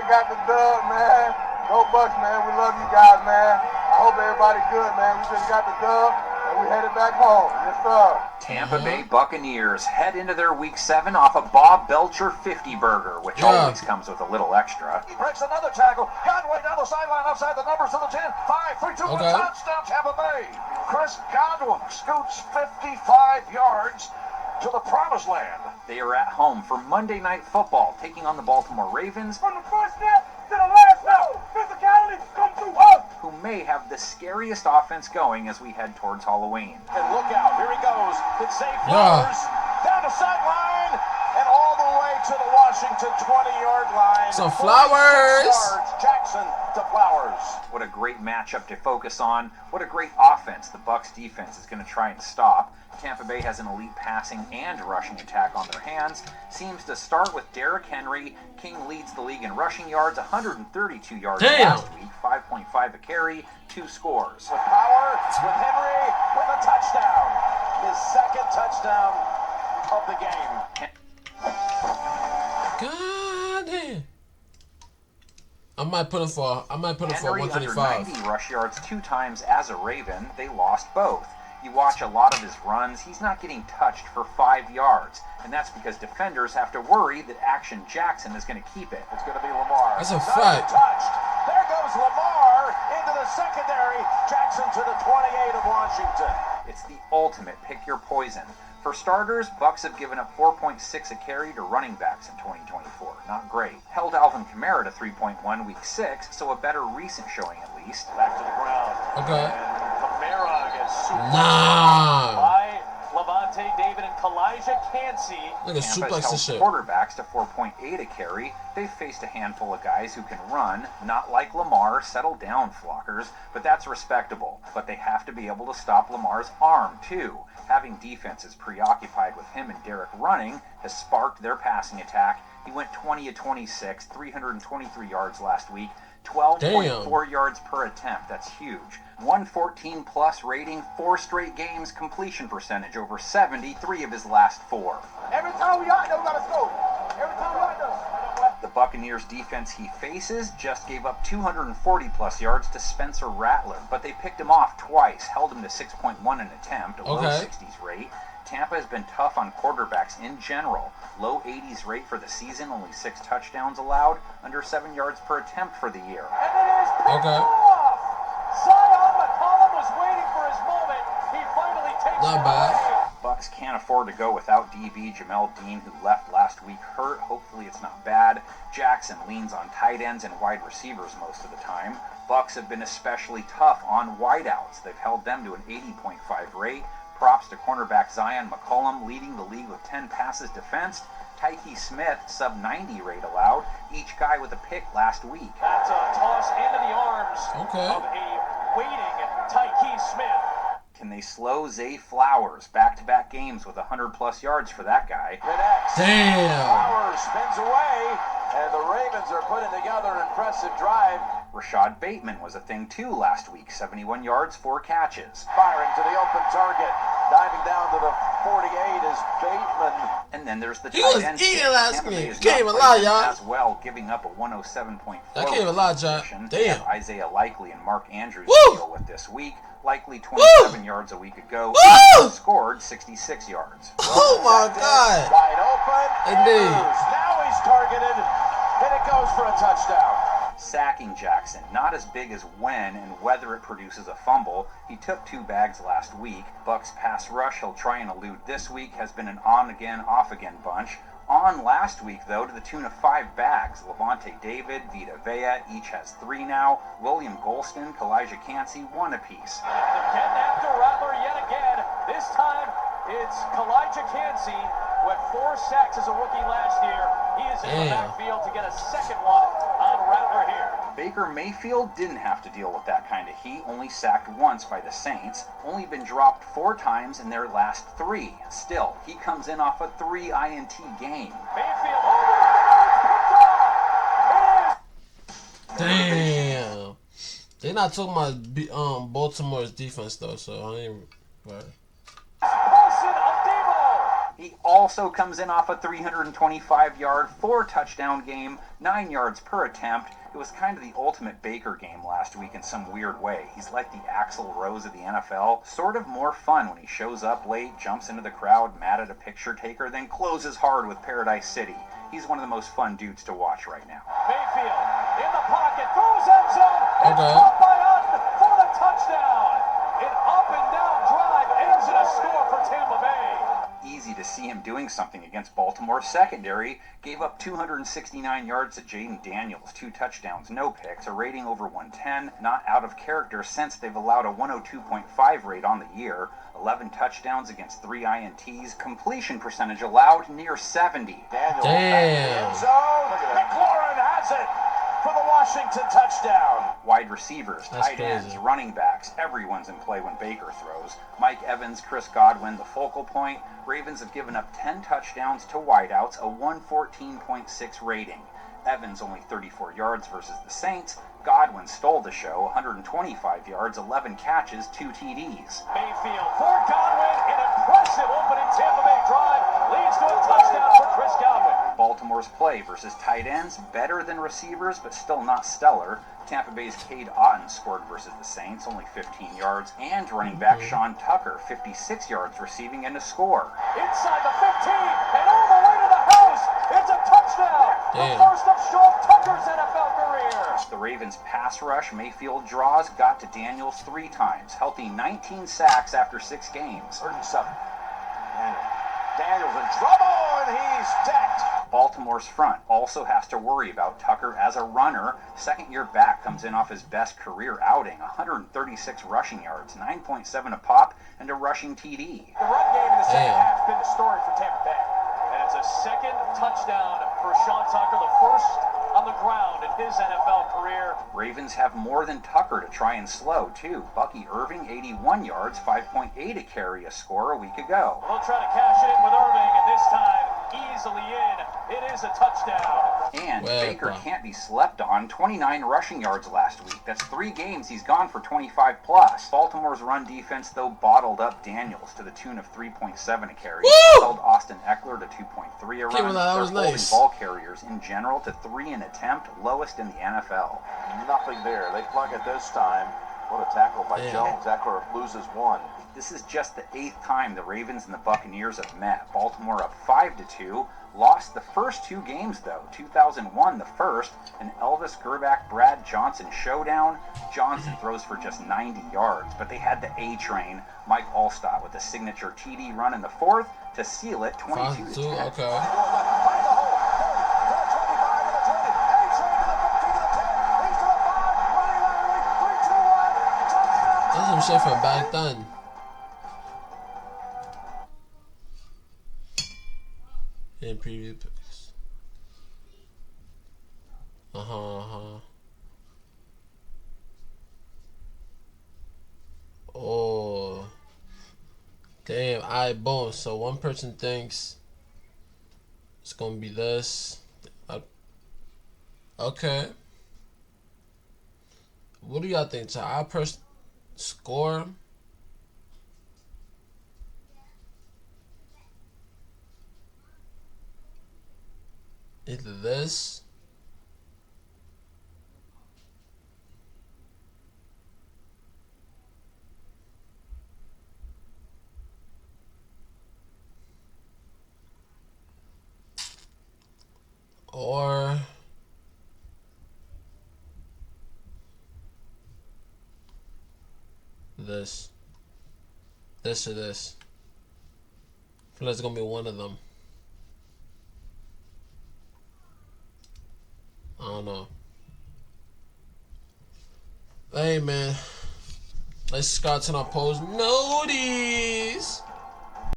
just got the dub, man. Go Bucks, man. We love you guys, man. I hope everybody good, man. We just got the dub, and we headed back home. Yes, sir. Tampa Bay Buccaneers head into their Week 7 off a Bob Belcher 50 burger, which always comes with a little extra. He breaks another tackle. Godwin down the sideline outside the numbers to the 10. 5, 3, 2, 1, touchdown Tampa Bay. Chris Godwin scoots 55 yards to the promised land. They are at home for Monday Night Football, taking on the Baltimore Ravens. From the first snap to the last snap, physicality come through us. Who may have the scariest offense going as we head towards Halloween. And look out, here he goes. It's Zay Flowers down the sideline and all the way to the Washington 20-yard line. So Flowers. Jackson to Flowers. What a great matchup to focus on. What a great offense the Bucs defense is going to try and stop. Tampa Bay has an elite passing and rushing attack on their hands. Seems to start with Derrick Henry. King leads the league in rushing yards, 132 yards last week, 5.5 a carry, 2 scores. With power, with Henry, with a touchdown. His second touchdown of the game. God damn. I might put him for Henry 125. Under 90 rush yards 2 times as a Raven. They lost both. You watch a lot of his runs, he's not getting touched for 5 yards. And that's because defenders have to worry that Action Jackson is going to keep it. It's going to be Lamar. That's a fact. Touched. There goes Lamar into the secondary. Jackson to the 28 of Washington. It's the ultimate pick your poison. For starters, Bucs have given up 4.6 a carry to running backs in 2024. Not great. Held Alvin Kamara to 3.1 Week 6, so a better recent showing at least. Back to the ground. Okay. And Kamara gets Nah. by Levante David and Kalijah Cansey. Look at Tampa's suplex held this shit. quarterbacks to 4.8 a carry. They've faced a handful of guys who can run, not like Lamar. Settle down, flockers, but that's respectable. But they have to be able to stop Lamar's arm, too. Having defenses preoccupied with him and Derrick running has sparked their passing attack. He went 20 of 26, 323 yards last week, 12.4 yards per attempt. That's huge. 114 plus rating, 4 straight games, completion percentage over 70, 3 of his last 4. Every time we out there, we gotta score. Every time we out there. The Buccaneers defense he faces just gave up 240 plus yards to Spencer Rattler, but they picked him off twice, held him to 6.1 an attempt, a low 60s rate. Tampa has been tough on quarterbacks in general. Low 80s rate for the season, only 6 touchdowns allowed, under 7 yards per attempt for the year. And it is picked off. Zion McCollum was waiting for his moment. He finally takes Not it bad. away. Bucs can't afford to go without DB Jamel Dean, who left last week hurt. Hopefully it's not bad. Jackson leans on tight ends and wide receivers most of the time. Bucs have been especially tough on wideouts. They've held them to an 80.5 rate. Props to cornerback Zion McCollum, leading the league with 10 passes defensed. Tyke Smith, sub-90 rate allowed. Each guy with a pick last week. That's a toss into the arms of a waiting Tyke Smith. Can they slow Zay Flowers? Back-to-back games with 100-plus yards for that guy. Damn. Flowers spins away, and the Ravens are putting together an impressive drive. Rashad Bateman was a thing, too, last week. 71 yards, 4 catches. Firing to the open target. Diving down to the 48 is Bateman. And then there's the He tight was end. eating last week. You Can't even lie, y'all. As well, giving up a 107.4. I can't even lie, John. Damn. Isaiah Likely and Mark Andrews Woo! deal with this week. Likely 27 yards a week ago. Woo! Scored 66 yards. Oh my God. Wide open. Indeed. Now he's targeted, and it goes for a touchdown. Sacking Jackson, not as big as when and whether it produces a fumble. He took 2 bags last week. Bucs pass rush he'll try and elude this week has been an on-again, off-again bunch. On last week, though, to the tune of 5 bags. Levante David, Vita Vea, each has 3 now. William Golston, Kalijah Cansey, 1 apiece. They're getting after Rattler yet again. This time, it's Kalijah Cansey, who had 4 sacks as a rookie last year. He is in the backfield to get a second one on Rattler here. Baker Mayfield didn't have to deal with that kind of heat, only sacked once by the Saints, only been dropped 4 times in their last 3. Still, he comes in off a 3 INT game. Mayfield, Damn. They're not talking about Baltimore's defense though, so I ain't. Right. He also comes in off a 325-yard, 4-touchdown game, 9 yards per attempt. It was kind of the ultimate Baker game last week in some weird way. He's like the Axl Rose of the NFL. Sort of more fun when he shows up late, jumps into the crowd, mad at a picture taker, then closes hard with Paradise City. He's one of the most fun dudes to watch right now. Mayfield in the pocket, throws end zone, and caught by Upnow for the touchdown. An up-and-down drive ends in a score for Tampa Bay. Easy to see him doing something against Baltimore's secondary. Gave up 269 yards to Jaden Daniels, 2 touchdowns, no picks, a rating over 110, not out of character since they've allowed a 102.5 rate on the year, 11 touchdowns against 3 INTs, completion percentage allowed near 70. Daniels end zone, McLaurin has it for the Washington touchdown. Wide receivers, tight ends, running backs, everyone's in play when Baker throws. Mike Evans, Chris Godwin, the focal point. Ravens have given up 10 touchdowns to wideouts, a 114.6 rating. Evans only 34 yards versus the Saints. Godwin stole the show, 125 yards, 11 catches, 2 TDs. Mayfield for Godwin, an impressive opening Tampa Bay drive leads to a touchdown for Chris Godwin. Baltimore's play versus tight ends, better than receivers, but still not stellar. Tampa Bay's Cade Otton scored versus the Saints, only 15 yards, and running back Sean Tucker, 56 yards receiving and a score. Inside the 15, and all the way to the house, it's a touchdown! The first of Sean Tucker's NFL career! The Ravens' pass rush, Mayfield draws, got to Daniels 3 times, healthy 19 sacks after 6 games. 37. Daniels in trouble, and he's decked. Baltimore's front also has to worry about Tucker as a runner. Second-year back comes in off his best career outing, 136 rushing yards, 9.7 a pop, and a rushing TD. The run game in the second half has been the story for Tampa Bay. And it's a second touchdown for Sean Tucker, the first on the ground in his NFL career. Ravens have more than Tucker to try and slow, too. Bucky Irving, 81 yards, 5.8 a carry, a score a week ago. They'll try to cash it in with Irving, and this time easily in. It is a touchdown. And Baker can't be slept on. 29 rushing yards last week. That's 3 games he's gone for 25 plus. Baltimore's run defense, though, bottled up Daniels to the tune of 3.7 a carry. Held Austin Eckler to 2.3 a run. They're holding ball carriers in general to 3 an attempt, lowest in the NFL. Nothing there. They plug it this time. What a tackle by Jones. Eckler loses 1. This is just the 8th time the Ravens and the Buccaneers have met. Baltimore up 5-2. Lost the first 2 games, though. 2001 the first, an Elvis Grbac Brad Johnson showdown. Johnson throws for just 90 yards, but they had the A-train, Mike Allstott, with a signature TD run in the 4th to seal it 22-10. Okay. That's some shit from back then. In preview picks. Oh. Damn, alright, boom. So one person thinks it's gonna be this. Okay. What do y'all think? So our person score. Either this or this or this. I feel like it's gonna be one of them. I don't know. Hey man, let's start to our post notice.